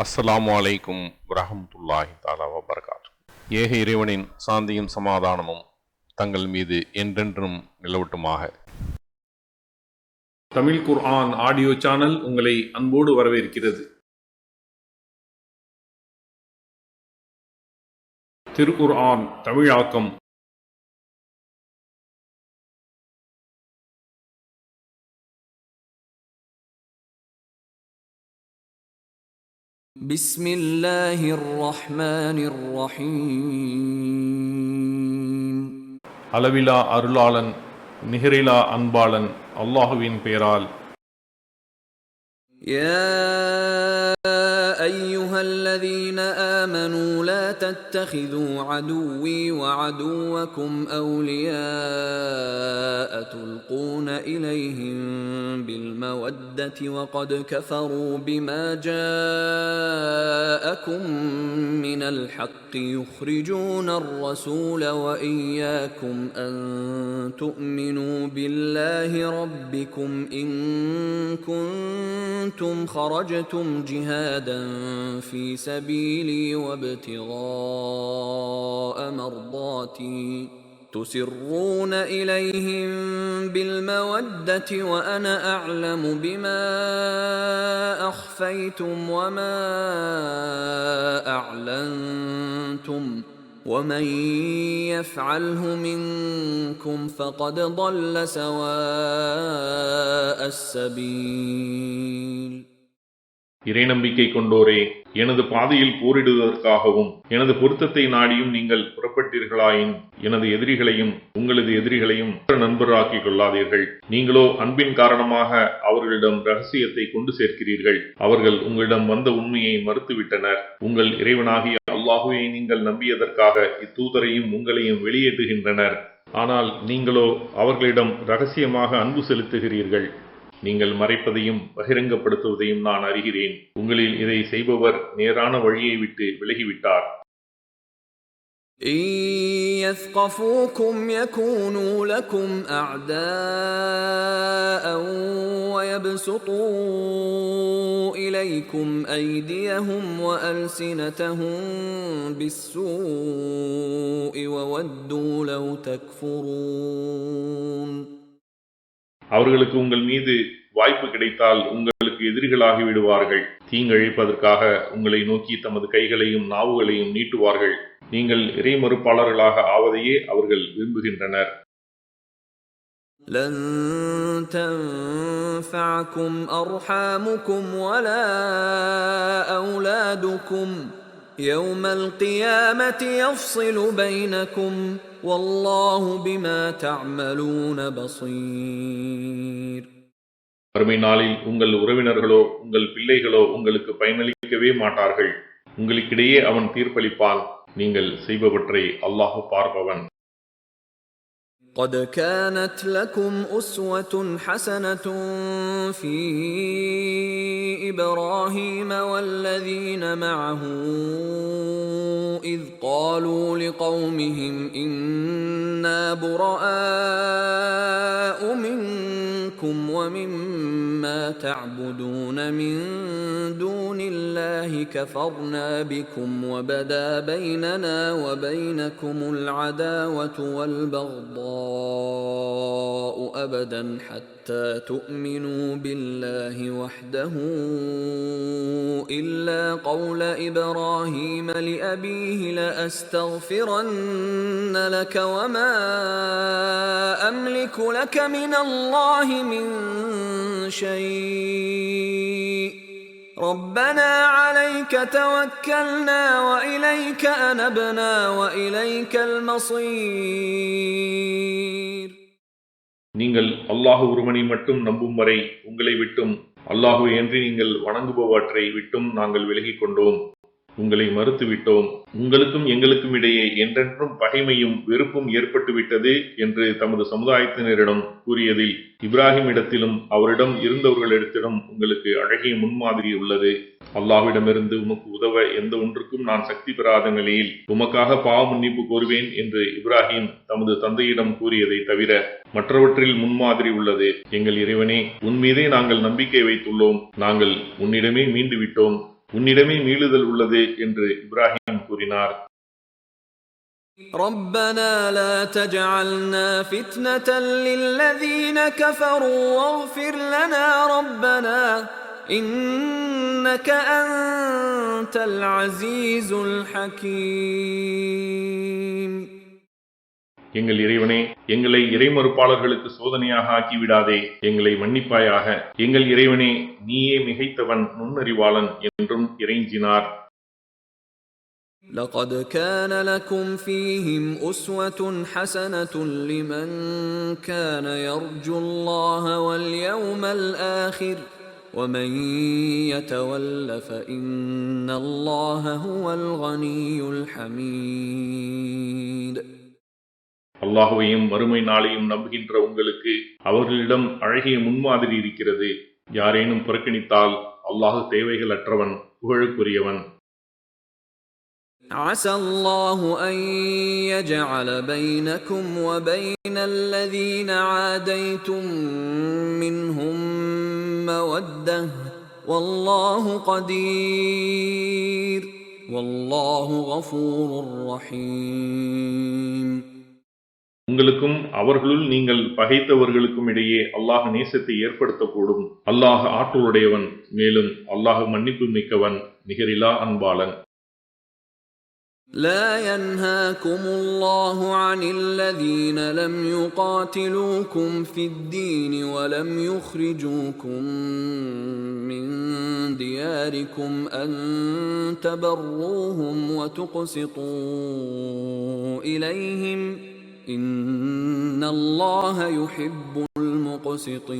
அஸ்ஸலாமு அலைக்கும் வரஹ்மத்துல்லாஹி தஆலா வபரகாத்துஹு. ஏக இறைவனின் சாந்தியும் சமாதானமும் தங்கள் மீது என்றென்றும் நிலவட்டுமாக. தமிழ் குர்ஆன் ஆடியோ சேனல் உங்களை அன்போடு வரவேற்கிறது. திருக்குர்ஆன் தமிழாக்கம். பிஸ்மில்லாஹிர் ரஹ்மானிர் ரஹீம். அளவிலா அருளாளன் நிகரிலா அன்பாளன் அல்லாஹுவின் பெயரால். யா அய்யுஹல்லதீன ஆமனூ லா தத்தகிது அதுவி வஅதுவக்கும் அவ்லியாஅ துல்கூன இலைஹிம் பில்மவத்ததி வகத் கஃபரூ பிமா ஜாஅக்கும் மினல் ஹக்கி யுக்ரிஜூன الرسول وإياكم أن تؤمنوا بالله ربكم إن كنتم خرجتم جهادا في سبيلي وابتغاء مرضاتي تسرون إليهم بالمودة وأنا أعلم بما أخفيتم وما أعلنتم ومن يفعله منكم فقد ضل سواء السبيل. இறை நம்பிக்கை கொண்டோரே, எனது பாதையில் போரிடுவதற்காகவும் எனது பொருத்தத்தை நாடியும் நீங்கள் புறப்பட்டீர்களாயின் எனது எதிரிகளையும் உங்களது எதிரிகளையும் நண்பராக்கிக் கொள்ளாதீர்கள். நீங்களோ அன்பின் காரணமாக அவர்களிடம் ரகசியத்தை கொண்டு சேர்க்கிறீர்கள். அவர்கள் உங்களிடம் வந்த உண்மையை மறுத்துவிட்டனர். உங்கள் இறைவனாகிய அல்லாஹுவை நீங்கள் நம்பியதற்காக இத்தூதரையும் உங்களையும் வெளியேற்றுகின்றனர். ஆனால் நீங்களோ அவர்களிடம் ரகசியமாக அன்பு செலுத்துகிறீர்கள். நீங்கள் மறைப்பதையும் பகிரங்கப்படுத்துவதையும் நான் அறிகிறேன். உங்களில் இதை செய்பவர் நேரான வழியை விட்டு விலகிவிட்டார். إن يثقفوكم يكونوا لكم أعداء ويبسطوا إليكم أيديهم وألسنتهم بالسوء وودوا لو تكفرون. அவர்களுக்கு உங்கள் மீது வாய்ப்பு கிடைத்தால் உங்களுக்கு எதிரிகளாகி விடுவார்கள். தீங்கிழைப்பதற்காக உங்களை நோக்கி தமது கைகளையும் நாவுகளையும் நீட்டுவார்கள். நீங்கள் இறை மறுப்பாளர்களாக ஆவதையே அவர்கள் விரும்புகின்றனர். لن تنفعكم أرحامكم ولا أولادكم يوم القيامة يفصل بينكم والله بما تعملون بصير. மறுமை நாளில் உங்கள் உறவினர்களோ உங்கள் பிள்ளைகளோ உங்களுக்கு பயனளிக்கவே மாட்டார்கள். உங்களுக்கிடையே அவன் தீர்ப்பளிப்பான். நீங்கள் செய்பவற்றை அல்லாஹ் பார்ப்பவன். قد كانت لكم أسوة حسنة في إبراهيم والذين معه إذ قالوا لقومهم إنا براء منكم ومما تعبدون من دون الله كفرنا بكم وبدا بيننا وبينكم العداوة والبغضاء أبدا حتى تؤمنوا بالله وحده إلا قول إبراهيم لأبيه لأستغفرن لك وما أملك لك من الله من شيء ربنا عليك توكلنا وإليك أنبنا وإليك المصير. நீங்கள் அல்லாஹ் ஒருவனை மட்டும் நம்பும் வரை உங்களை விட்டும் அல்லாஹுவை அன்றி நீங்கள் வணங்குபவற்றை விட்டும் நாங்கள் விலகிக் கொண்டோம். உங்களை மறுத்துவிட்டோம். உங்களுக்கும் எங்களுக்கும் இடையே என்றென்றும் பகைமையும் வெறுப்பும் ஏற்பட்டுவிட்டது என்று தமது சமுதாயத்தினரிடம் கூறியதில் இப்ராஹிமிடத்திலும் அவரிடம் இருந்தவர்களிடத்திலும் உங்களுக்கு அழகிய முன்மாதிரி உள்ளது. அல்லாஹ்விடமிருந்து உமக்கு உதவ எந்த ஒன்றுக்கும் நான் சக்தி பெறாத நிலையில் உமக்காக பாவ மன்னிப்பு கோருவேன் என்று இப்ராஹிம் தமது தந்தையிடம் கூறியதை தவிர மற்றவற்றில் முன்மாதிரி உள்ளது. எங்கள் இறைவனே, உன் மீதே நாங்கள் நம்பிக்கை வைத்துள்ளோம். நாங்கள் உன்னிடமே மீண்டு விட்டோம். உன்னிடமே மீளுதல் உள்ளது என்று இப்ராஹிம் கூறினார். ربنا لا تجعلنا فتنة للذين كفروا واغفر لنا ربنا إنك أنت العزيز الحكيم. எங்கள் இறைவனே, எங்களை இறைமறுப்பாளர்களுக்கு சோதனையாக ஆக்கிவிடாதே, எங்களை மன்னிப்பாயாக. எங்கள் இறைவனே, நீயே மிகைத்தவன், நுண்ணறிவாளன் என்றும் இறைஞ்சினார். لقد كان لكم فيهم أسوة حسنة لمن كان يرجو الله واليوم الآخر ومن يتول فإن الله هو الغني الحميد. அல்லாஹுவையும் மறுமை நாளையும் நம்புகின்ற உங்களுக்கு அவர்களிடம் அழகிய முன்மாதிரி இருக்கிறது. யாரேனும் புறக்கணித்தால் அல்லாஹ் தேவைகளற்றவன், புகழுக்குரியவன். عسى الله أن يجعل بينكم وبين الذين عاديتم منهم مودة والله قدير والله غفور رحيم. உங்களுக்கும் அவர்களுள் நீங்கள் பகைத்தவர்களுக்கும் இடையே அல்லாஹ் நேசத்தை ஏற்படுத்தக்கூடும். அல்லாஹ் ஆற்றலுடையவன், மேலும் அல்லாஹ் மன்னிப்பு மிக்கவன், நிகரிலா அன்பாளன். لا ينهاكم الله عن الذين لم يقاتلوكم في الدين ولم يخرجوكم من دياركم أن تبروهم وتقسطوا إليهم إن الله يحب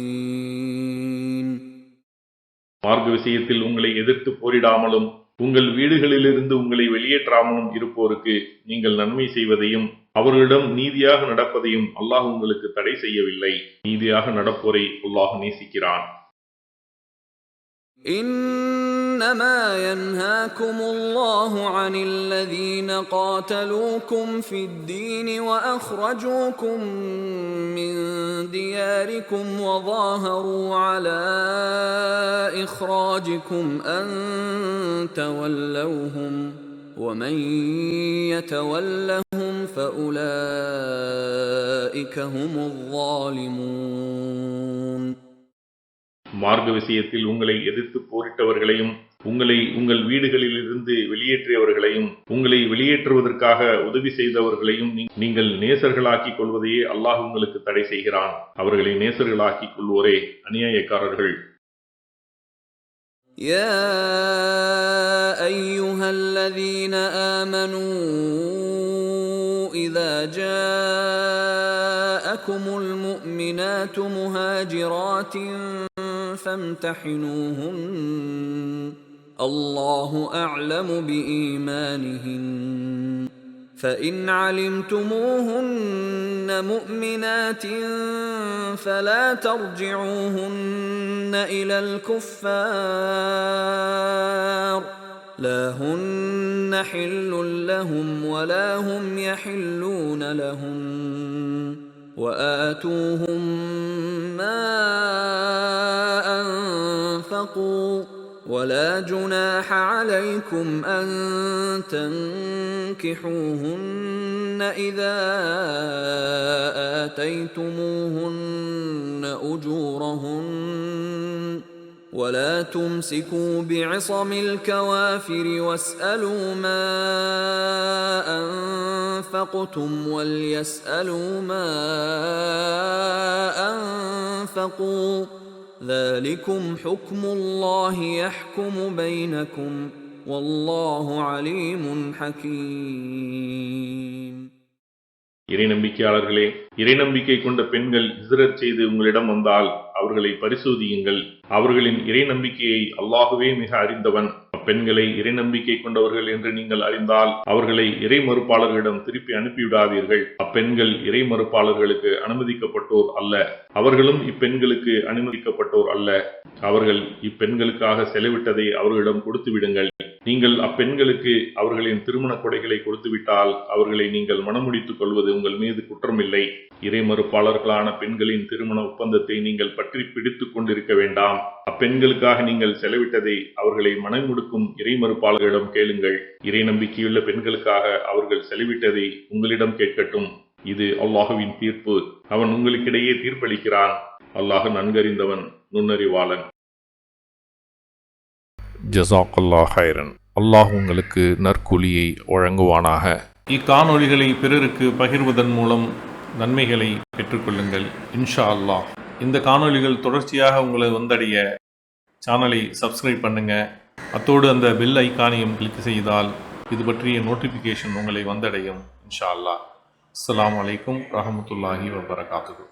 المقسطين. மார்க்க விஷயத்தில் உங்களை எதிர்த்து போரிடாமலும் உங்கள் வீடுகளிலிருந்து உங்களை வெளியேற்றாமலும் இருப்போருக்கு நீங்கள் நன்மை செய்வதையும் அவர்களிடம் நீதியாக நடப்பதையும் அல்லாஹ் உங்களுக்கு தடை செய்யவில்லை. நீதியாக நடப்போரை அல்லாஹ் நேசிக்கிறான். إنما ينهاكم الله عن الذين قاتلوكم في الدين وأخرجوكم من دياركم وظاهروا على إخراجكم أن تولوهم ومن يتولهم فأولئك هم الظالمون. மார்க்க விஷயத்தில் உங்களை எதிர்த்து போரிட்டவர்களையும் உங்களை உங்கள் வீடுகளிலிருந்து வெளியேற்றியவர்களையும் உங்களை வெளியேற்றுவதற்காக உதவி செய்தவர்களையும் நீங்கள் நேசர்களாக்கிக் கொள்வதையே அல்லாஹ் உங்களுக்கு தடை செய்கிறான். அவர்களை நேசர்களாக்கிக் கொள்வோரே அநியாயக்காரர்கள். يا أيها الذين آمنوا إذا جاءكم المؤمنات مهاجرات فامتحنوهن الله أعلم بإيمانهن فإن علمتموهن مؤمنات فلا ترجعوهن إلى الكفار لا هن حل لهم ولا هم يحلون لهم وآتوهم ما أنفقوا ولا جناح عليكم أن تنكحوهن إذا آتيتموهن أجورهن ولا تمسكوا بعصم الكوافر واسألوا ما أنفقتم وليسألوا ما أنفقوا ذلكم حكم الله يحكم بينكم والله عليم حكيم. இறைநம்பிக்கையாளர்களே, இறைநம்பிக்கை கொண்ட பெண்கள் ஹிஜ்ரத் செய்து உங்களிடம் வந்தால் அவர்களை பரிசோதியுங்கள். அவர்களின் இறைநம்பிக்கையை அல்லாஹுவே மிக அறிந்தவன். அப்பெண்களை இறைநம்பிக்கை கொண்டவர்கள் என்று நீங்கள் அறிந்தால் அவர்களை இறை மறுப்பாளர்களிடம் திருப்பி அனுப்பிவிடாதீர்கள். அப்பெண்கள் இறை மறுப்பாளர்களுக்கு அனுமதிக்கப்பட்டோர் அல்ல. அவர்களும் இப்பெண்களுக்கு அனுமதிக்கப்பட்டோர் அல்ல. அவர்கள் இப்பெண்களுக்காக செலவிட்டதை அவர்களிடம் கொடுத்து விடுங்கள். நீங்கள் அப்பெண்களுக்கு அவர்களின் திருமண கொடைகளை கொடுத்துவிட்டால் அவர்களை நீங்கள் மணமுடித்துக் கொள்வது உங்கள் மீது குற்றமில்லை. இறை மறுப்பாளர்களான பெண்களின் திருமண ஒப்பந்தத்தை நீங்கள் பற்றி பிடித்துக் கொண்டிருக்க வேண்டாம். அப்பெண்களுக்காக நீங்கள் செலவிட்டதை அவர்களை மனமுடுக்கும் இறைமறுப்பாளர்களிடம் கேளுங்கள். இறை நம்பிக்கையுள்ள பெண்களுக்காக அவர்கள் செலவிட்டதை உங்களிடம் கேட்கட்டும். இது அல்லாஹுவின் தீர்ப்பு. அவன் உங்களுக்கிடையே தீர்ப்பளிக்கிறான். அல்லாஹ் நன்கறிந்தவன், நுண்ணறிவாளன். ஜஸாக்கல்லாஹ் ஹைரன். அல்லாஹ் உங்களுக்கு நற்கூலியை வழங்குவானாக. இக்காணொளிகளை பிறருக்கு பகிர்வதன் மூலம் நன்மைகளை பெற்றுக்கொள்ளுங்கள் இன்ஷா அல்லாஹ். இந்த காணொளிகள் தொடர்ச்சியாக உங்களை வந்தடைய சேனலை சப்ஸ்கிரைப் பண்ணுங்கள். அத்தோடு அந்த பெல் ஐக்கானையும் கிளிக் செய்தால் இது பற்றிய நோட்டிஃபிகேஷன் உங்களை வந்தடையும் இன்ஷா அல்லாஹ். அஸ்ஸலாமு அலைக்கும் வரஹ்மத்துல்லாஹி வபரகாத்துஹு.